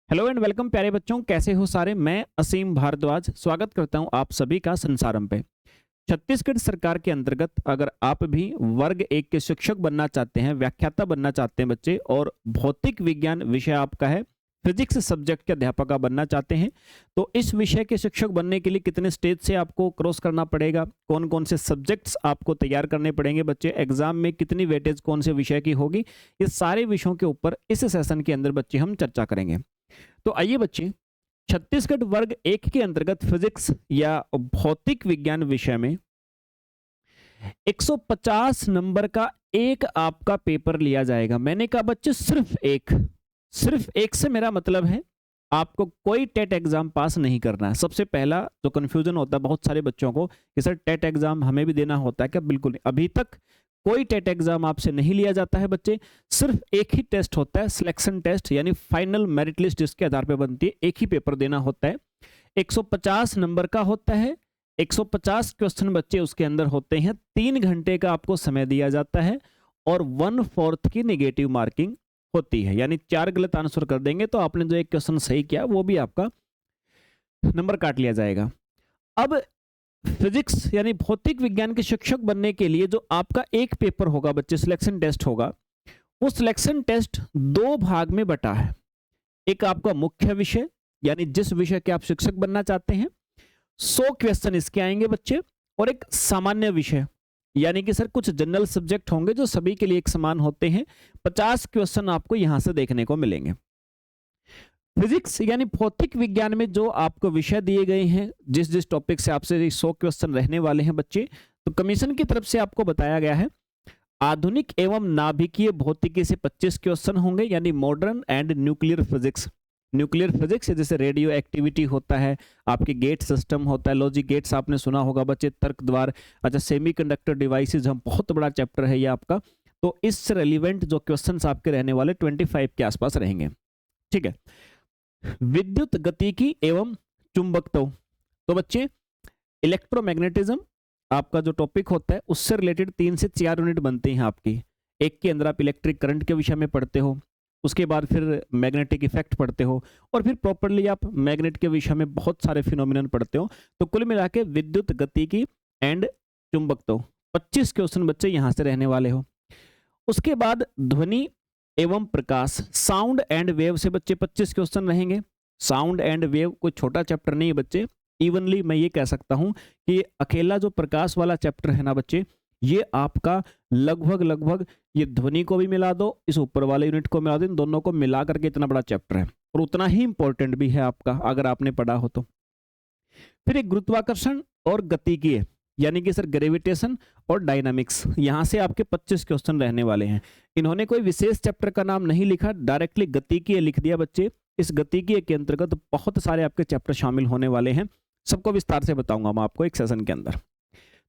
Hello and welcome प्यारे बच्चों, कैसे हो सारे। मैं असीम भारद्वाज स्वागत करता हूं आप सभी का संसारम पे। छत्तीसगढ़ सरकार के अंतर्गत अगर आप भी वर्ग एक के शिक्षक बनना चाहते हैं, व्याख्याता बनना चाहते हैं बच्चे, और भौतिक विज्ञान विषय आपका है, फिजिक्स सब्जेक्ट के अध्यापक आप बनना चाहते हैं, तो इस विषय के शिक्षक बनने के लिए कितने स्टेज से आपको क्रॉस करना पड़ेगा, कौन कौन से सब्जेक्ट्स आपको तैयार करने पड़ेंगे बच्चे, एग्जाम में कितनी वेटेज कौन से विषय की होगी, ये सारे विषयों के ऊपर इस सेशन के अंदर बच्चे हम चर्चा करेंगे। तो आइए बच्चे, छत्तीसगढ़ वर्ग एक के अंतर्गत फिजिक्स या भौतिक विज्ञान विषय में 150 नंबर का एक आपका पेपर लिया जाएगा। मैंने कहा बच्चे सिर्फ एक से मेरा मतलब है आपको कोई टेट एग्जाम पास नहीं करना है। सबसे पहला जो कंफ्यूजन होता है बहुत सारे बच्चों को कि सर टेट एग्जाम हमें भी देना होता है क्या? बिल्कुल नहीं, अभी तक कोई टेट एग्जाम आपसे नहीं लिया जाता है बच्चे। सिर्फ एक ही टेस्ट होता है, सिलेक्शन टेस्ट, यानी फाइनल मेरिट लिस्ट जिसके आधार पर बनती है, एक ही पेपर देना होता है। 150 नंबर का होता है, 150 क्वेश्चन बच्चे उसके अंदर होते हैं, 3 घंटे का आपको समय दिया जाता है और 1/4 की नेगेटिव मार्किंग होती है, यानी 4 गलत आंसर कर देंगे तो आपने जो एक क्वेश्चन सही किया वो भी आपका नंबर काट लिया जाएगा। अब फिजिक्स यानी भौतिक विज्ञान के शिक्षक बनने के लिए जो आपका एक पेपर होगा बच्चे, सिलेक्शन टेस्ट होगा, वो सिलेक्शन टेस्ट 2 भाग में बटा है। एक आपका मुख्य विषय यानी जिस विषय के आप शिक्षक बनना चाहते हैं, 100 क्वेश्चन इसके आएंगे बच्चे, और एक सामान्य विषय यानी कि सर कुछ जनरल सब्जेक्ट होंगे जो सभी के लिए एक समान होते हैं, 50 क्वेश्चन आपको यहां से देखने को मिलेंगे। फिजिक्स यानी भौतिक विज्ञान में जो आपको विषय दिए गए हैं, जिस जिस टॉपिक से आपसे 100 क्वेश्चन रहने वाले हैं बच्चे, तो कमीशन की तरफ से आपको बताया गया है आधुनिक एवं नाभिकीय भौतिकी से 25 क्वेश्चन होंगे, यानी modern and nuclear physics. Nuclear physics जैसे रेडियो एक्टिविटी होता है, आपके गेट सिस्टम होता है, लॉजिक गेट्स आपने सुना होगा बच्चे, तर्क द्वार, अच्छा सेमीकंडक्टर डिवाइसेज, हम बहुत बड़ा चैप्टर है ये आपका। तो इससे रेलिवेंट जो क्वेश्चंस आपके रहने वाले 25 के आसपास रहेंगे, ठीक है। विद्युत गतिकी एवं चुंबकत्व, तो बच्चे इलेक्ट्रोमैग्नेटिज्म आपका जो टॉपिक होता है उससे रिलेटेड 3 से 4 यूनिट बनते हैं आपकी। एक के अंदर आप इलेक्ट्रिक करंट के विषय में पढ़ते हो, उसके बाद फिर मैग्नेटिक इफेक्ट पढ़ते हो, और फिर प्रॉपर्ली आप मैग्नेट के विषय में बहुत सारे फिनोमिनन पढ़ते हो। तो कुल मिला के विद्युत गतिकी एंड चुंबकत्व 25 क्वेश्चन बच्चे यहां से रहने वाले हो। उसके बाद ध्वनि एवं प्रकाश, साउंड एंड वेव से बच्चे 25 क्वेश्चन रहेंगे। साउंड एंड वेव कोई छोटा चैप्टर नहीं है बच्चे, इवनली मैं ये कह सकता हूं कि अकेला जो प्रकाश वाला चैप्टर है ना बच्चे, ये आपका लगभग ये ध्वनि को भी मिला दो, इस ऊपर वाले यूनिट को मिला दो, इन दोनों को मिला करके इतना बड़ा चैप्टर है, और उतना ही इंपॉर्टेंट भी है आपका अगर आपने पढ़ा हो तो। फिर एक गुरुत्वाकर्षण और गतिकीय यानी कि सर ग्रेविटेशन और डायनामिक्स, यहां से आपके 25 क्वेश्चन रहने वाले हैं। इन्होंने कोई विशेष चैप्टर का नाम नहीं लिखा, डायरेक्टली गतिकीय लिख दिया बच्चे। इस गतिकीय के अंतर्गत बहुत सारे आपके चैप्टर शामिल होने वाले हैं, सबको विस्तार से बताऊंगा मैं आपको एक सेशन के अंदर।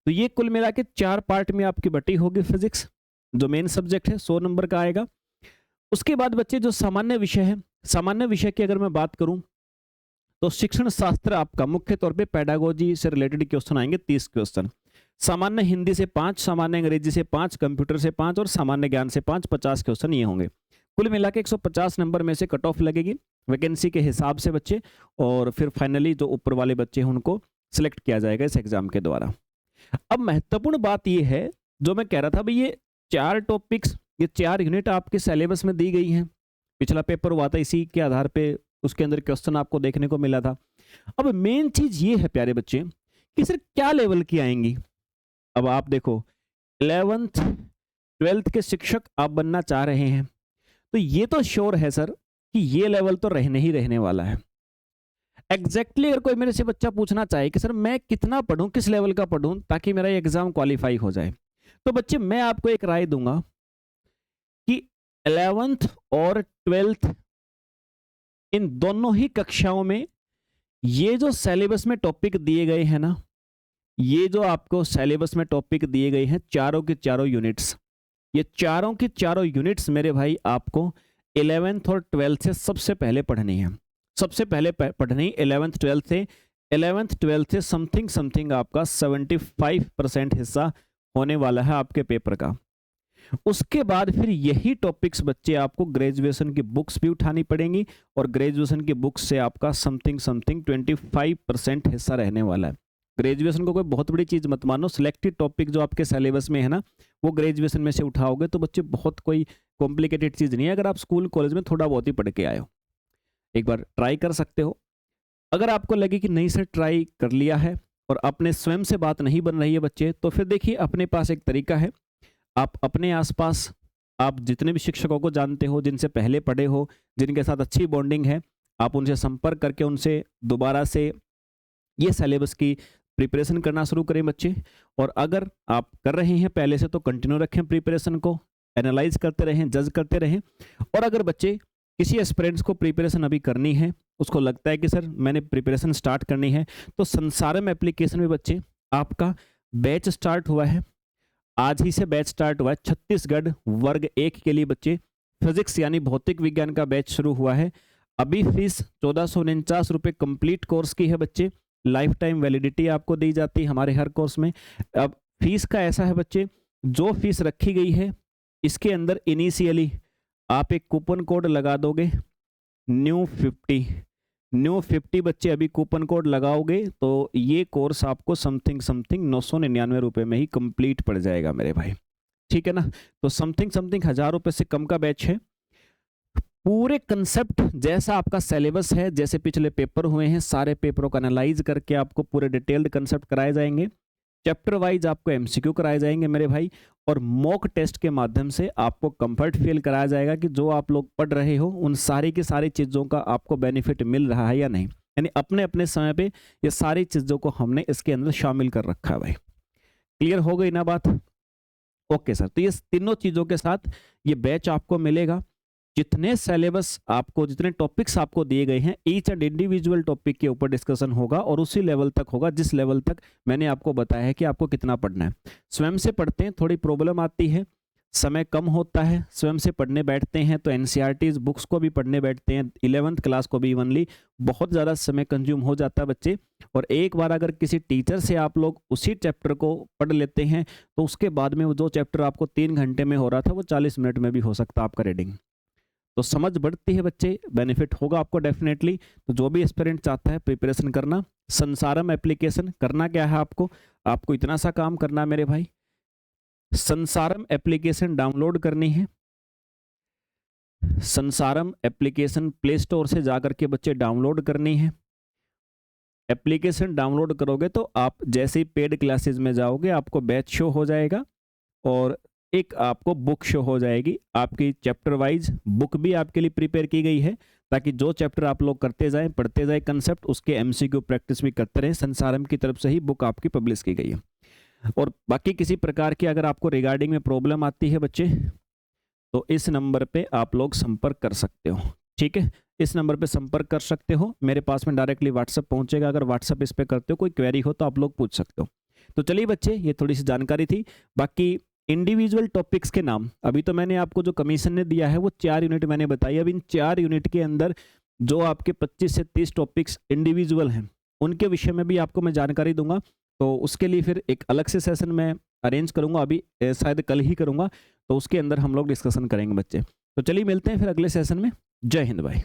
तो ये कुल मिला के 4 पार्ट में आपकी बटी होगी फिजिक्स, जो मेन सब्जेक्ट है 100 नंबर का आएगा। उसके बाद बच्चे जो सामान्य विषय है, सामान्य विषय की अगर मैं बात करूं तो शिक्षण शास्त्र आपका मुख्य तौर पे पेडागोजी से रिलेटेड क्वेश्चन आएंगे 30 क्वेश्चन, सामान्य हिंदी से 5, सामान्य अंग्रेजी से 5, कंप्यूटर से 5 और सामान्य ज्ञान से 5, 50 क्वेश्चन ये होंगे। कुल मिला के 150 नंबर में से कट ऑफ लगेगी वैकेंसी के हिसाब से बच्चे, और फिर फाइनली जो ऊपर वाले बच्चे हैं उनको सिलेक्ट किया जाएगा इस एग्जाम के द्वारा। अब महत्वपूर्ण बात यह है, जो मैं कह रहा था भाई, ये 4 टॉपिक्स, ये 4 यूनिट आपके सिलेबस में दी गई हैं। पिछला पेपर हुआ था इसी के आधार पे, उसके अंदर क्वेश्चन आपको देखने को मिला था। अब मेन चीज ये है प्यारे बच्चे कि सर क्या लेवल की आएंगी। अब आप देखो 11th 12th के शिक्षक आप बनना चाह रहे हैं, तो ये तो श्योर है सर कि ये लेवल तो रहने ही रहने वाला है। एग्जैक्टली अगर कोई मेरे से बच्चा पूछना चाहे कि सर मैं कितना पढ़ूं, किस लेवल का पढ़ूं ताकि मेरा एग्जाम क्वालिफाई हो जाए, तो बच्चे मैं आपको एक राय दूंगा कि 11th और 12th इन दोनों ही कक्षाओं में ये जो सिलेबस में टॉपिक दिए गए हैं ना, ये जो आपको सिलेबस में टॉपिक दिए गए हैं, चारों के चारों यूनिट्स, ये चारों के चारों यूनिट्स मेरे भाई आपको 11th और 12th से सबसे पहले पढ़नी है। सबसे पहले पढ़नी 11th 12th से। 11th 12th से समथिंग आपका 75% हिस्सा होने वाला है आपके पेपर का। उसके बाद फिर यही टॉपिक्स बच्चे आपको ग्रेजुएशन की बुक्स भी उठानी पड़ेंगी, और ग्रेजुएशन की बुक्स से आपका समथिंग 25% हिस्सा रहने वाला है। ग्रेजुएशन को कोई बहुत बड़ी चीज़ मत मानो, सिलेक्टेड टॉपिक जो आपके सिलेबस में है ना, वो ग्रेजुएशन में से उठाओगे तो बच्चे बहुत कोई कॉम्प्लिकेटेड चीज़ नहीं है, अगर आप स्कूल कॉलेज में थोड़ा बहुत ही पढ़ के आए हो। एक बार ट्राई कर सकते हो। अगर आपको लगे कि नहीं सर ट्राई कर लिया है और अपने स्वयं से बात नहीं बन रही है बच्चे, तो फिर देखिए अपने पास एक तरीका है। आप अपने आसपास आप जितने भी शिक्षकों को जानते हो, जिनसे पहले पढ़े हो, जिनके साथ अच्छी बॉन्डिंग है, आप उनसे संपर्क करके उनसे दोबारा से ये सिलेबस की प्रिपरेशन करना शुरू करें बच्चे। और अगर आप कर रहे हैं पहले से तो कंटिन्यू रखें प्रिपरेशन को, एनालाइज करते रहें, जज करते रहें। और अगर बच्चे किसी एस्पिरेंट्स को प्रिपरेशन अभी करनी है, उसको लगता है कि सर मैंने प्रिपरेशन स्टार्ट करनी है, तो संसारम एप्लीकेशन में बच्चे आपका बैच स्टार्ट हुआ है, आज ही से बैच स्टार्ट हुआ है। छत्तीसगढ़ वर्ग 1 के लिए बच्चे फिजिक्स यानी भौतिक विज्ञान का बैच शुरू हुआ है। अभी फीस 1449 रुपये कंप्लीट कोर्स की है बच्चे। लाइफ टाइम वैलिडिटी आपको दी जाती है हमारे हर कोर्स में। अब फीस का ऐसा है बच्चे, जो फीस रखी गई है इसके अंदर इनिशियली आप एक कूपन कोड लगा दोगे न्यू 50 बच्चे अभी कूपन कोड लगाओगे तो ये कोर्स आपको समथिंग 999 रुपये में ही कंप्लीट पड़ जाएगा मेरे भाई, ठीक है ना। तो समथिंग 1000 रुपये से कम का बैच है। पूरे कंसेप्ट जैसा आपका सिलेबस है, जैसे पिछले पेपर हुए हैं, सारे पेपरों का एनालाइज करके आपको पूरे डिटेल्ड कंसेप्ट कराए जाएंगे। चैप्टर वाइज आपको एमसीक्यू कराए जाएंगे मेरे भाई, और मॉक टेस्ट के माध्यम से आपको कंफर्ट फील कराया जाएगा कि जो आप लोग पढ़ रहे हो उन सारी की सारी चीज़ों का आपको बेनिफिट मिल रहा है या नहीं। यानी अपने अपने समय पे ये सारी चीज़ों को हमने इसके अंदर शामिल कर रखा है भाई। क्लियर हो गई ना बात? ओके सर, तो ये तीनों चीज़ों के साथ ये बैच आपको मिलेगा। जितने सिलेबस आपको, जितने टॉपिक्स आपको दिए गए हैं, ईच एंड इंडिविजुअल टॉपिक के ऊपर डिस्कशन होगा और उसी लेवल तक होगा जिस लेवल तक मैंने आपको बताया है कि आपको कितना पढ़ना है। स्वयं से पढ़ते हैं थोड़ी प्रॉब्लम आती है, समय कम होता है, स्वयं से पढ़ने बैठते हैं तो एनसीईआरटीज बुक्स को भी पढ़ने बैठते हैं, 11th क्लास को भी इवनली बहुत ज़्यादा समय कंज्यूम हो जाता है बच्चे। और एक बार अगर किसी टीचर से आप लोग उसी चैप्टर को पढ़ लेते हैं तो उसके बाद में वो जो चैप्टर आपको 3 घंटे में हो रहा था वो 40 मिनट में भी हो सकता है आपका रीडिंग। तो समझ बढ़ती है बच्चे, बेनिफिट होगा आपको डेफिनेटली। तो जो भी एस्पिरेंट चाहता है प्रिपरेशन करना, संसारम एप्लीकेशन करना क्या है आपको इतना सा काम करना है मेरे भाई, संसारम एप्लीकेशन डाउनलोड करनी है। संसारम एप्लीकेशन प्ले स्टोर से जाकर के बच्चे डाउनलोड करनी है। एप्लीकेशन डाउनलोड करोगे तो आप जैसे ही पेड क्लासेस में जाओगे आपको बैच शो हो जाएगा और एक आपको बुक शो हो जाएगी। आपकी चैप्टर वाइज बुक भी आपके लिए प्रिपेयर की गई है ताकि जो चैप्टर आप लोग करते जाएं, पढ़ते जाएं कंसेप्ट, उसके एमसीक्यू प्रैक्टिस भी करते रहें। संसारम की तरफ से ही बुक आपकी पब्लिश की गई है। और बाकी किसी प्रकार की अगर आपको रिगार्डिंग में प्रॉब्लम आती है बच्चे तो इस नंबर पे आप लोग संपर्क कर सकते हो, ठीक है। इस नंबर पे संपर्क कर सकते हो, मेरे पास में डायरेक्टली व्हाट्सएप पहुंचेगा। अगर व्हाट्सएप इस पे करते हो, कोई क्वेरी हो तो आप लोग पूछ सकते हो। तो चलिए बच्चे, ये थोड़ी सी जानकारी थी। बाकी इंडिविजुअल टॉपिक्स के नाम अभी तो मैंने आपको जो कमीशन ने दिया है वो 4 यूनिट मैंने बताई। अब इन 4 यूनिट के अंदर जो आपके 25 से 30 टॉपिक्स इंडिविजुअल हैं उनके विषय में भी आपको मैं जानकारी दूंगा। तो उसके लिए फिर एक अलग से सेशन मैं अरेंज करूंगा, अभी शायद कल ही करूंगा, तो उसके अंदर हम लोग डिस्कशन करेंगे बच्चे। तो चलिए मिलते हैं फिर अगले सेशन में। जय हिंद भाई।